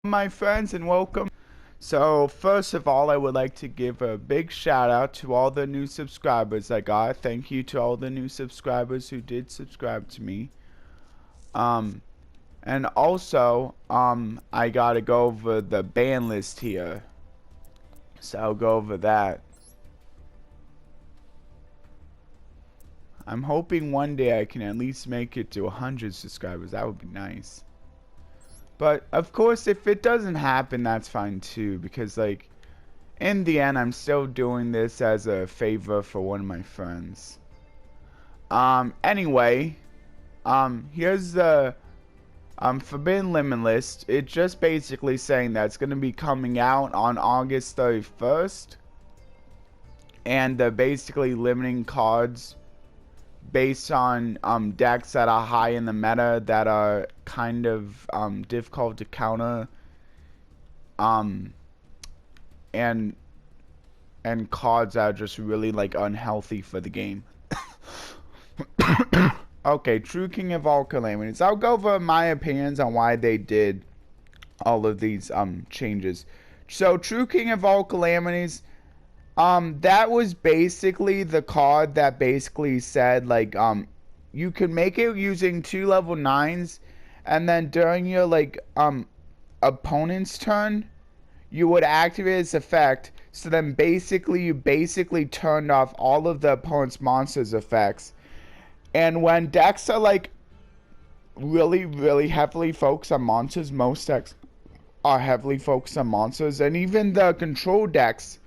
my friends, and welcome. So first of all, I would like to give a big shout out to all the new subscribers I got. Thank you to all the new subscribers who did subscribe to me. Um and also I gotta go over the ban list here. So I'll go over that. I'm hoping one day I can at least make it to 100 subscribers. That would be nice. But of course, if it doesn't happen, that's fine too, because like in the end, I'm still doing this as a favor for one of my friends. Anyway, here's the Forbidden Limit list. It's just basically saying that it's going to be coming out on August 31st, and they're basically limiting cards based on decks that are high in the meta that are kind of difficult to counter, and cards that are just really like unhealthy for the game. Okay, True King of all calamities. I'll go over my opinions on why they did all of these changes. So True King of all calamities, that was basically the card that basically said like you could make it using 2 level 9s, and then during your like opponent's turn you would activate its effect. So then basically you turned off all of the opponent's monsters effects. And when decks are like really heavily focused on monsters, most decks are heavily focused on monsters, and even the control decks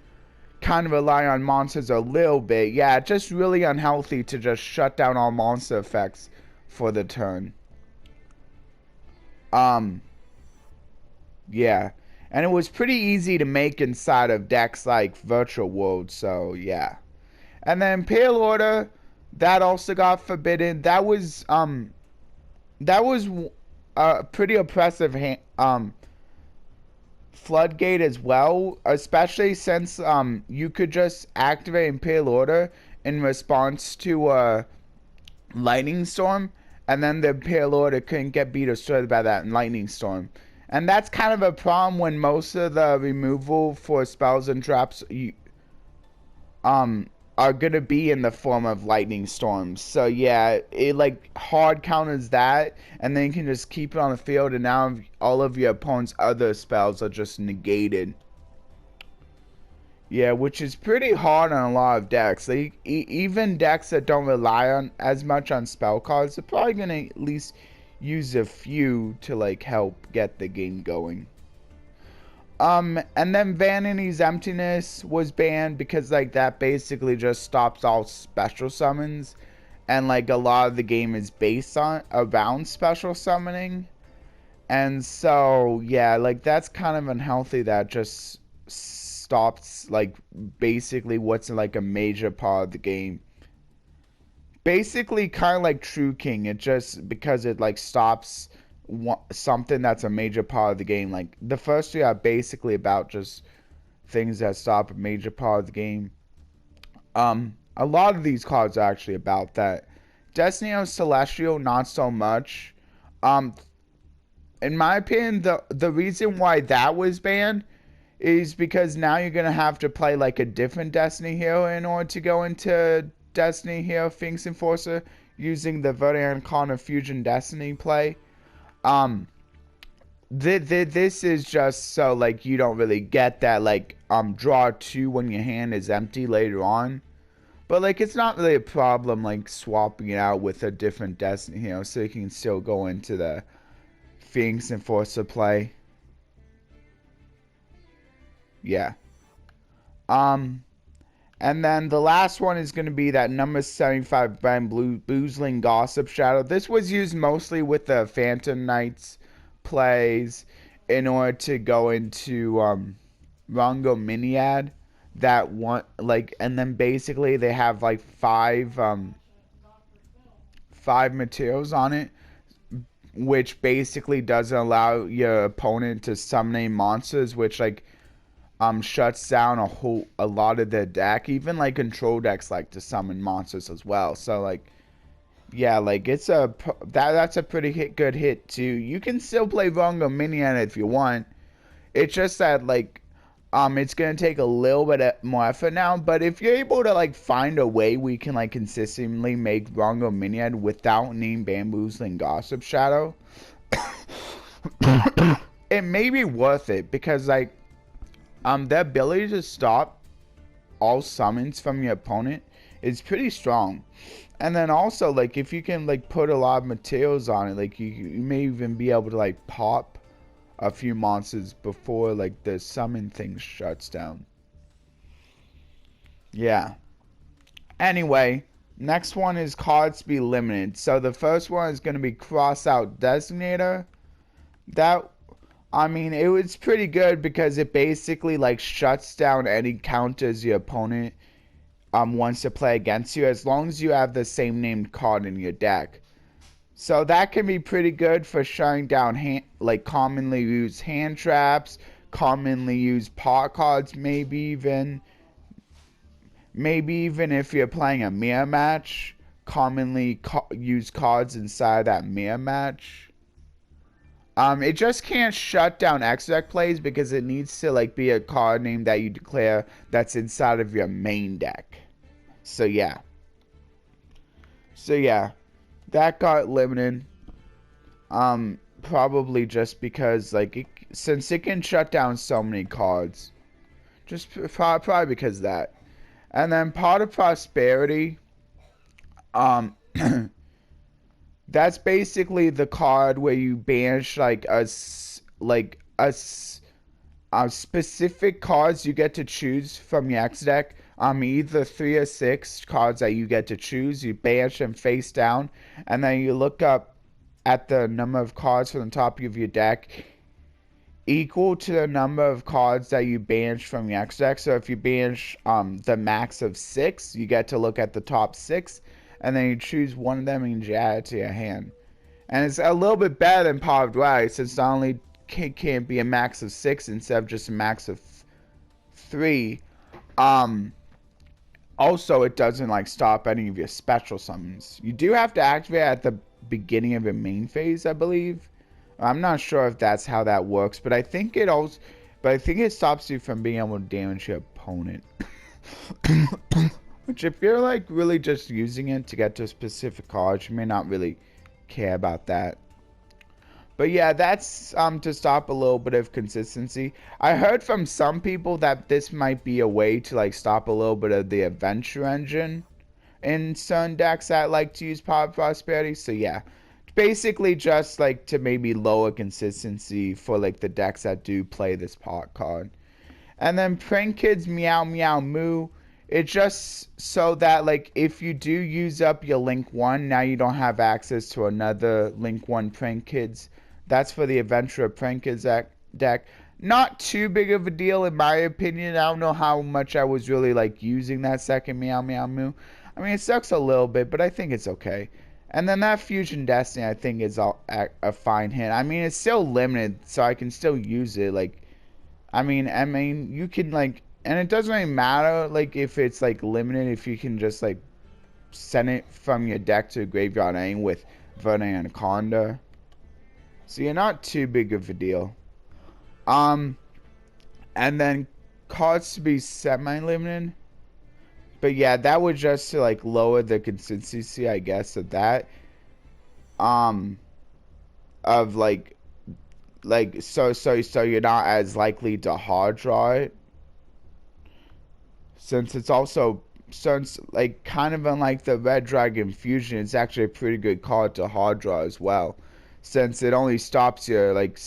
kind of rely on monsters a little bit. Yeah, it's just really unhealthy to just shut down all monster effects for the turn. Yeah. And it was pretty easy to make inside of decks like Virtual World, so yeah. And then Pale Order, that also got forbidden. That was a pretty oppressive floodgate as well, especially since you could just activate Impale Order in response to a lightning storm, and then the Impale Order couldn't get beat or destroyed by that lightning storm. And that's kind of a problem when most of the removal for spells and traps are gonna be in the form of lightning storms. So yeah, it like hard counters that, and then you can just keep it on the field, and now all of your opponent's other spells are just negated. Yeah, which is pretty hard on a lot of decks. Like even decks that don't rely on as much on spell cards are probably gonna at least use a few to like help get the game going. And then Vanity's Emptiness was banned because like that basically just stops all special summons, and like a lot of the game is based on around special summoning, and so yeah, like that's kind of unhealthy. That just stops like basically what's like a major part of the game. Basically kind of like True King, it just because it like stops something that's a major part of the game. Like the first 2 are basically about just things that stop a major part of the game. A lot of these cards are actually about that. Destiny of Celestial, not so much. In my opinion, the reason why that was banned is because now you're gonna have to play like a different Destiny hero in order to go into Destiny hero Phoenix Enforcer using the Verdian Con Fusion Destiny play. This is just so like you don't really get that like draw 2 when your hand is empty later on, but like it's not really a problem like swapping it out with a different Destiny hero, so you can still go into the Phoenix Enforcer play. Yeah. And then the last one is going to be that number 75 brand Boozling Gossip Shadow. This was used mostly with the Phantom Knights plays in order to go into Rongo Miniad. That one, like, and then basically they have like five materials on it, which basically doesn't allow your opponent to summon monsters, which like shuts down a lot of their deck. Even like control decks like to summon monsters as well. So like, yeah, like it's that's a pretty good hit too. You can still play Rongo Minion if you want, It's just that like it's gonna take a little bit more effort now, but if you're able to like find a way we can like consistently make Rongo Miniad without needing Bamboozling Gossip Shadow, it may be worth it because like the ability to stop all summons from your opponent is pretty strong. And then also like if you can like put a lot of materials on it, like you may even be able to like pop a few monsters before like the summon thing shuts down. Yeah. Anyway, next one is cards to be limited. So the first one is going to be Cross Out Designator. That, I mean, it was pretty good because it basically like shuts down any counters your opponent wants to play against you, as long as you have the same named card in your deck. So that can be pretty good for shutting down like commonly used hand traps, commonly used pot cards, maybe even if you're playing a mirror match, commonly used cards inside that mirror match. It just can't shut down X deck plays because it needs to like be a card name that you declare that's inside of your main deck. So yeah. That got limited. Probably just because like since it can shut down so many cards. Just probably because of that. And then Pot of Prosperity. That's basically the card where you banish like a specific cards you get to choose from your X deck. Either 3 or 6 cards that you get to choose. You banish them face down, and then you look up at the number of cards from the top of your deck equal to the number of cards that you banish from your X deck. So if you banish the max of 6, you get to look at the top 6, and then you choose one of them and you add it to your hand. And it's a little bit better than Pot of Duel, since not only can't be a max of 6 instead of just a max of 3. Also, it doesn't like stop any of your special summons. You do have to activate at the beginning of your main phase, I believe. I'm not sure if that's how that works, but I think it stops you from being able to damage your opponent. Which, if you're like really just using it to get to a specific card, you may not really care about that. But yeah, that's to stop a little bit of consistency. I heard from some people that this might be a way to like stop a little bit of the adventure engine in certain decks that like to use Pot of Prosperity. So yeah, basically just like to maybe lower consistency for like the decks that do play this pot card. And then Prank Kids Meow Meow Moo. It's just so that like if you do use up your Link 1, now you don't have access to another Link 1 Prank Kids. That's for the Adventure of Prank Kids deck. Not too big of a deal in my opinion. I don't know how much I was really like using that second Meow Meow Moo. I mean, it sucks a little bit, but I think it's okay. And then that Fusion Destiny I think is a fine hit. I mean, it's still limited, so I can still use it. Like, I mean, you can like, and it doesn't really matter like if it's like limited, if you can just like send it from your deck to a graveyard ending with Verdant Anaconda. So you're not too big of a deal. And then cards to be semi-limited. But yeah, that was just to like lower the consistency, I guess, of that. Of like so you're not as likely to hard draw it. Since like kind of unlike the Red Dragon Fusion, it's actually a pretty good card to hard draw as well. Since it only stops your like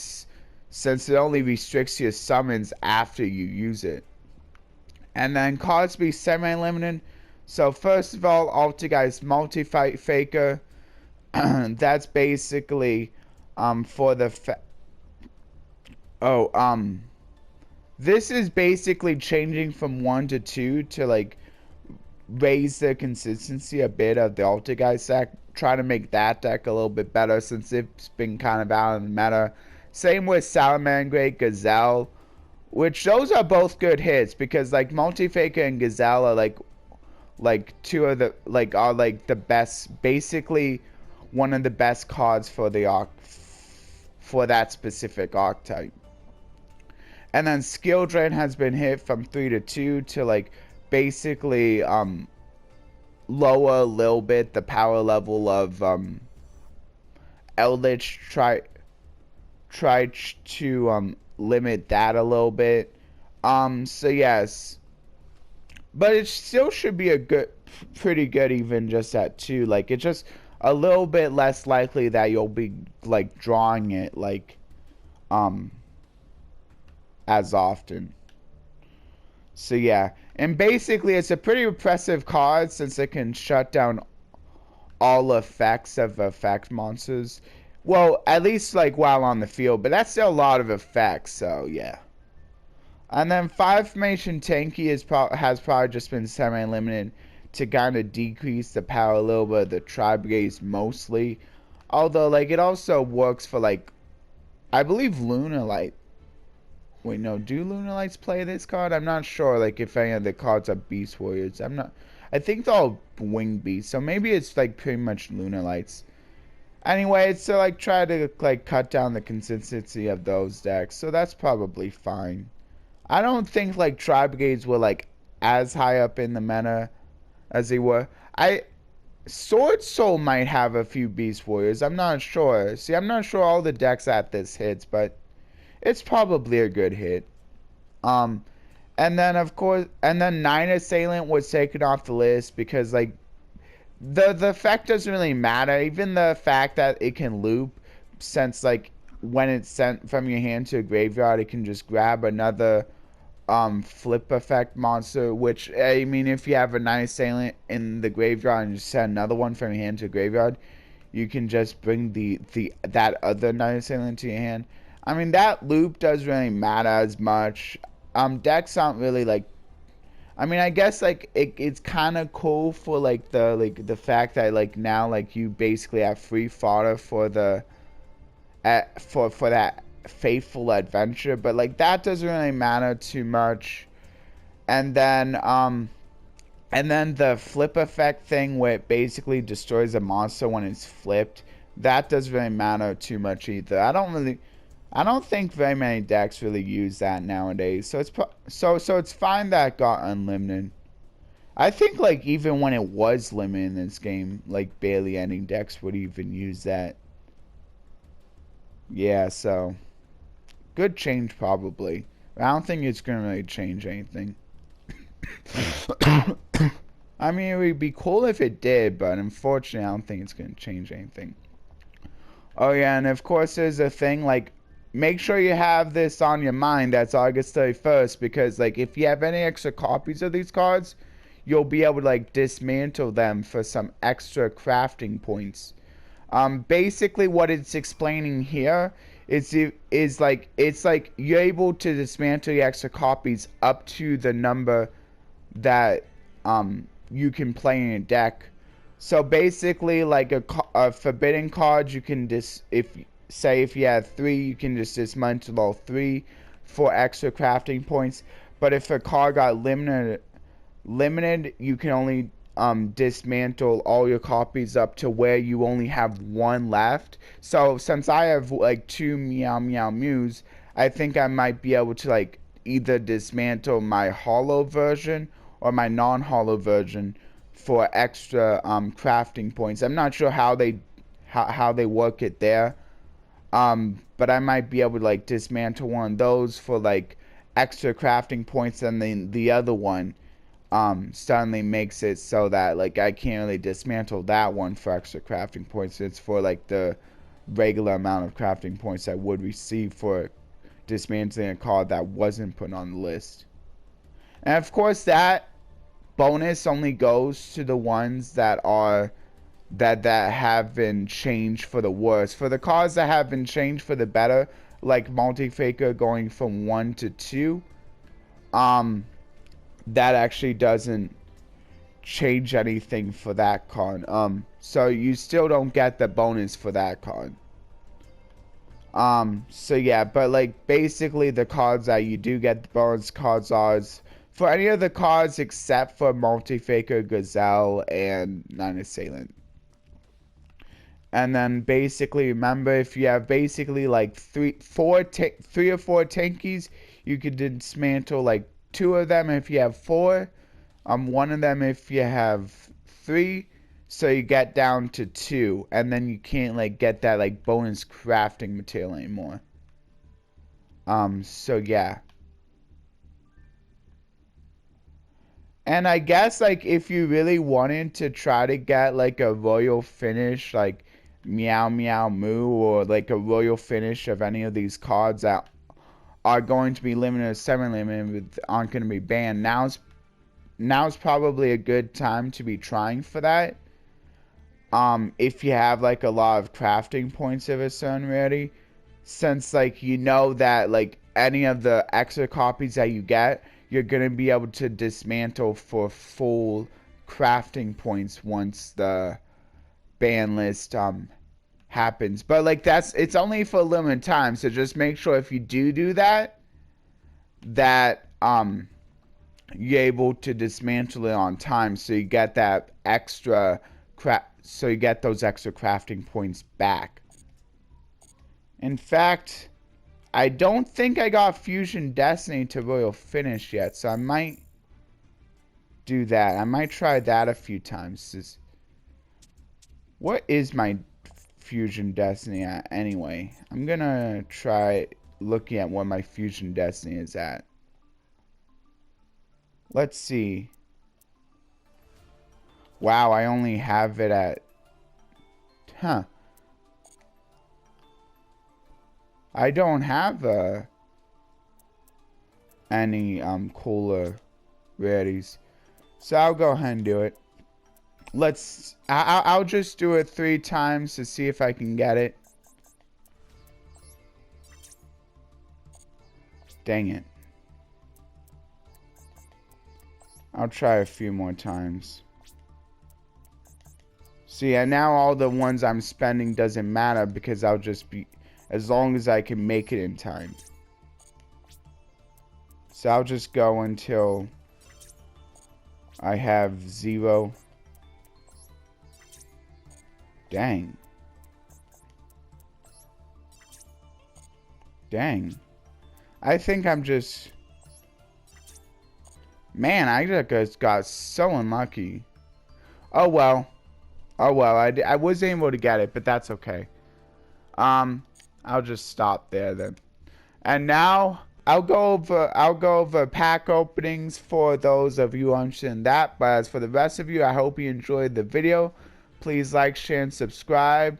since it only restricts your summons after you use it. And then cards be semi-limited. So first of all, Altergeist Multi-Fight Faker. That's basically for the this is basically changing from 1 to 2 to like raise the consistency a bit of the Altergeist deck. Try to make that deck a little bit better since it's been kind of out of the meta. Same with Salamangreat Gazelle, which those are both good hits because like Multi-Faker and Gazelle are like two of the like are like the best, basically one of the best cards for the for that specific archetype. And then skill drain has been hit from 3 to 2 to like basically lower a little bit the power level of Eldritch. Try to limit that a little bit. So yes, but it still should be a pretty good even just at 2. Like it's just a little bit less likely that you'll be like drawing it like um as often. So yeah, and basically it's a pretty impressive card since it can shut down all effects of effect monsters. Well, at least like while on the field, but that's still a lot of effects, so yeah. And then 5 formation tanky has probably just been semi-limited to kind of decrease the power a little bit of the tri-brigades mostly. Although like it also works for like, I believe Lunar Light. Wait, no, do Lunar Lights play this card? I'm not sure like if any of the cards are Beast Warriors. I think they're all Wing Beasts, so maybe it's like pretty much Lunar Lights. Anyway, it's to like try to like cut down the consistency of those decks, so that's probably fine. I don't think like Tri-Brigades were like as high up in the meta as they were. Sword Soul might have a few Beast Warriors. I'm not sure. See, I'm not sure all the decks at this hits, but it's probably a good hit. And then of course, and then 9 Assailant was taken off the list because like the effect doesn't really matter. Even the fact that it can loop, since like when it's sent from your hand to a graveyard, it can just grab another flip effect monster. Which I mean, if you have a 9 Assailant in the graveyard and just send another one from your hand to a graveyard, you can just bring that other 9 Assailant to your hand. I mean, that loop doesn't really matter as much. Decks aren't really like, I mean, I guess like it's kind of cool for like the fact that like now like you basically have free fodder for for that faithful adventure, but like that doesn't really matter too much. And then the flip effect thing where it basically destroys a monster when it's flipped, that doesn't really matter too much either. I don't think very many decks really use that nowadays, so it's fine that it got unlimited. I think like even when it was limited in this game, like barely any decks would even use that. Yeah, so good change probably. I don't think it's gonna really change anything. I mean, it would be cool if it did, but unfortunately, I don't think it's gonna change anything. Oh yeah, and of course there's a thing like, make sure you have this on your mind. That's August 31st, because like if you have any extra copies of these cards, you'll be able to like dismantle them for some extra crafting points. Basically what it's explaining here is like it's like you're able to dismantle the extra copies up to the number that you can play in a deck. So basically, like a forbidden card, you can if you have 3, you can just dismantle all 3 for extra crafting points. But if a card got limited, you can only dismantle all your copies up to where you only have 1 left. So since I have like 2 Meow Meow Mews, I think I might be able to like either dismantle my hollow version or my non-hollow version for extra crafting points. I'm not sure how they work it there. But I might be able to like dismantle one of those for like extra crafting points, and then the other one suddenly makes it so that like I can't really dismantle that one for extra crafting points. It's for like the regular amount of crafting points I would receive for dismantling a card that wasn't put on the list. And of course that bonus only goes to the ones that have been changed for the worse. For the cards that have been changed for the better, like Multi-Faker going from 1 to 2, that actually doesn't change anything for that card. So you still don't get the bonus for that card. So yeah, but like basically the cards that you do get the bonus cards are for any of the cards except for Multi-Faker, Gazelle, and 9 Assailant. And then basically remember, if you have basically like 3 or 4 tankies, You could dismantle like 2 of them if you have 4. 1 of them if you have 3. So you get down to 2, and then you can't like get that like bonus crafting material anymore. So yeah. And I guess like if you really wanted to try to get like a royal finish, like Meow Meow Moo, or like a royal finish of any of these cards that are going to be limited to 7 limited aren't going to be banned, now's probably a good time to be trying for that. If you have like a lot of crafting points of a certain rarity, since like you know that like any of the extra copies that you get, you're gonna be able to dismantle for full crafting points once the ban list happens. But like it's only for a limited time, so just make sure if you do that you're able to dismantle it on time, so you get that extra so you get those extra crafting points back. In fact, I don't think I got Fusion Destiny to Royal Finish yet, so I might do that. I might try that a few times. What is my Fusion Destiny at anyway? I'm gonna try looking at what my Fusion Destiny is at. Let's see. Wow, I only have it at... Huh. I don't have any cooler rarities, so I'll go ahead and do it. I'll just do it 3 times to see if I can get it. Dang it. I'll try a few more times. See, and now all the ones I'm spending doesn't matter because I'll just be... as long as I can make it in time. So I'll just go until I have 0. Dang. Dang. I think I'm just... Man, I just got so unlucky. Oh well. Oh well, I was able to get it, but that's okay. I'll just stop there then. And now I'll go over pack openings for those of you interested in that. But as for the rest of you, I hope you enjoyed the video. Please like, share, and subscribe,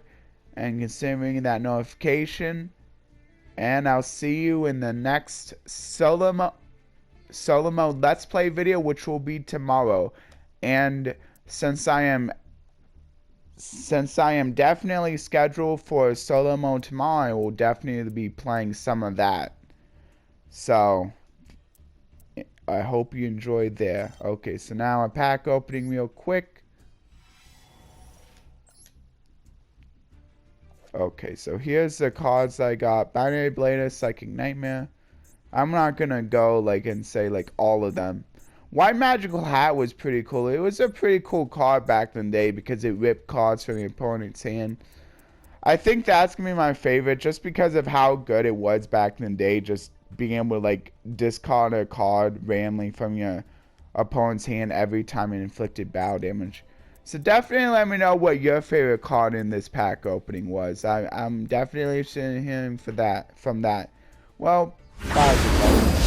and consider ringing that notification. And I'll see you in the next solo mode Let's Play video, which will be tomorrow. And since I am definitely scheduled for solo mode tomorrow, I will definitely be playing some of that. So, I hope you enjoyed there. Okay, so now a pack opening real quick. Okay, so here's the cards I got. Binary Blader, Psychic Nightmare. I'm not gonna go like and say like all of them. White Magical Hat was pretty cool. It was a pretty cool card back in the day because it ripped cards from the opponent's hand. I think that's gonna be my favorite just because of how good it was back in the day, just being able to like discard a card randomly from your opponent's hand every time it inflicted battle damage. So definitely let me know what your favorite card in this pack opening was. I'm definitely interested in hearing from that. Well, bye everybody.